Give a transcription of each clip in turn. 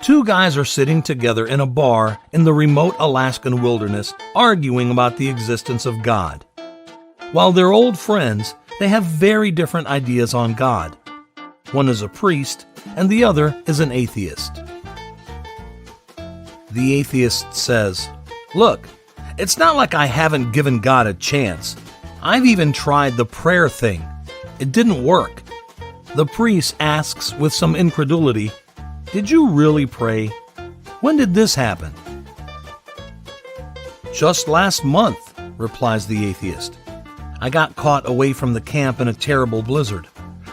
Two guys are sitting together in a bar in the remote Alaskan wilderness, arguing about the existence of God. While they're old friends, they have very different ideas on God. One is a priest, and the other is an atheist. The atheist says, "Look, it's not like I haven't given God a chance. I've even tried the prayer thing. It didn't work." The priest asks with some incredulity, "Did you really pray? When did this happen?" "Just last month," replies the atheist. "I got caught away from the camp in a terrible blizzard.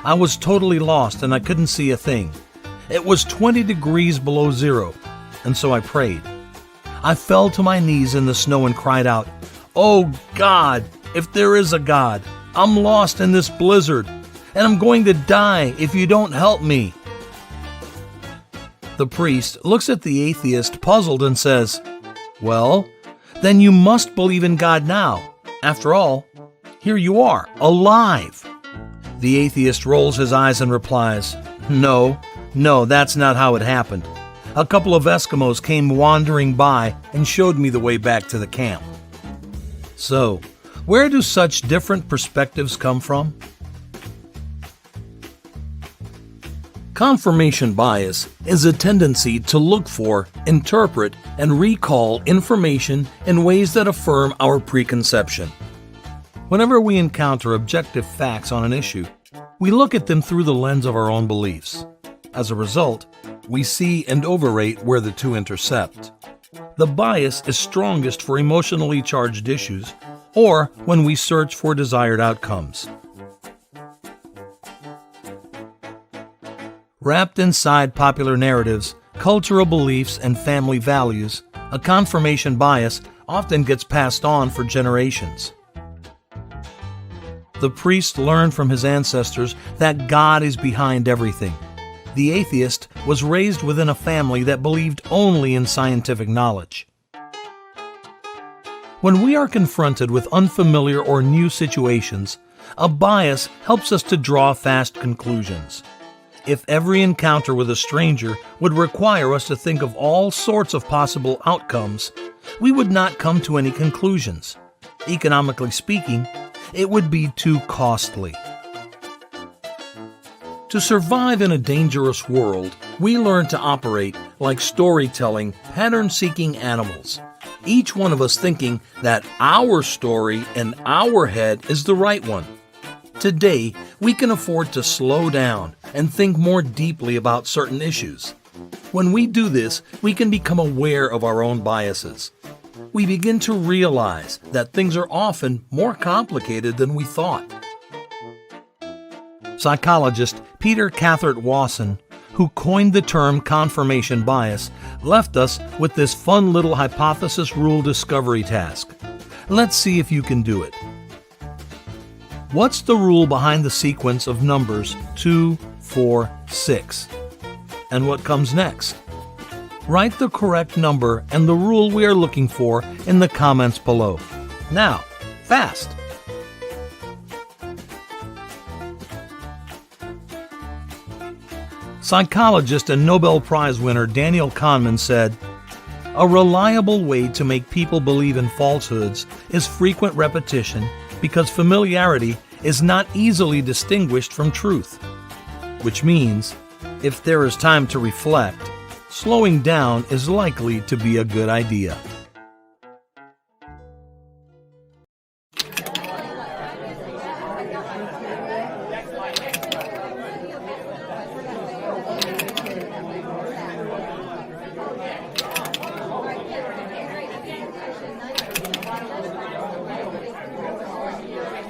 I was totally lost and I couldn't see a thing. It was 20 degrees below zero, and so I prayed. I fell to my knees in the snow and cried out, 'Oh God, if there is a God, I'm lost in this blizzard, and I'm going to die if you don't help me.'" The priest looks at the atheist puzzled and says, "Well, then you must believe in God now. After all, here you are, alive." The atheist rolls his eyes and replies, No, that's not how it happened. A couple of Eskimos came wandering by and showed me the way back to the camp." So, where do such different perspectives come from? Confirmation bias is a tendency to look for, interpret, and recall information in ways that affirm our preconception. Whenever we encounter objective facts on an issue, we look at them through the lens of our own beliefs. As a result, we see and overrate where the two intercept. The bias is strongest for emotionally charged issues or when we search for desired outcomes. Wrapped inside popular narratives, cultural beliefs, and family values, a confirmation bias often gets passed on for generations. The priest learned from his ancestors that God is behind everything. The atheist was raised within a family that believed only in scientific knowledge. When we are confronted with unfamiliar or new situations, a bias helps us to draw fast conclusions. If every encounter with a stranger would require us to think of all sorts of possible outcomes, we would not come to any conclusions. Economically speaking, it would be too costly. To survive in a dangerous world, we learn to operate like storytelling, pattern-seeking animals, each one of us thinking that our story in our head is the right one. Today, we can afford to slow down and think more deeply about certain issues. When we do this, we can become aware of our own biases. We begin to realize that things are often more complicated than we thought. Psychologist Peter Cathert Wasson, who coined the term confirmation bias, left us with this fun little hypothesis rule discovery task. Let's see if you can do it. What's the rule behind the sequence of numbers 2, 4, 6? And what comes next? Write the correct number and the rule we are looking for in the comments below. Now, fast! Psychologist and Nobel Prize winner Daniel Kahneman said, "A reliable way to make people believe in falsehoods is frequent repetition because familiarity is not easily distinguished from truth." Which means, if there is time to reflect, slowing down is likely to be a good idea.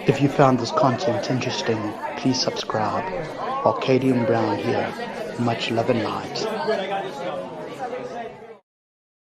If you found this content interesting, please subscribe. Arcadian Brown here. Much love and light.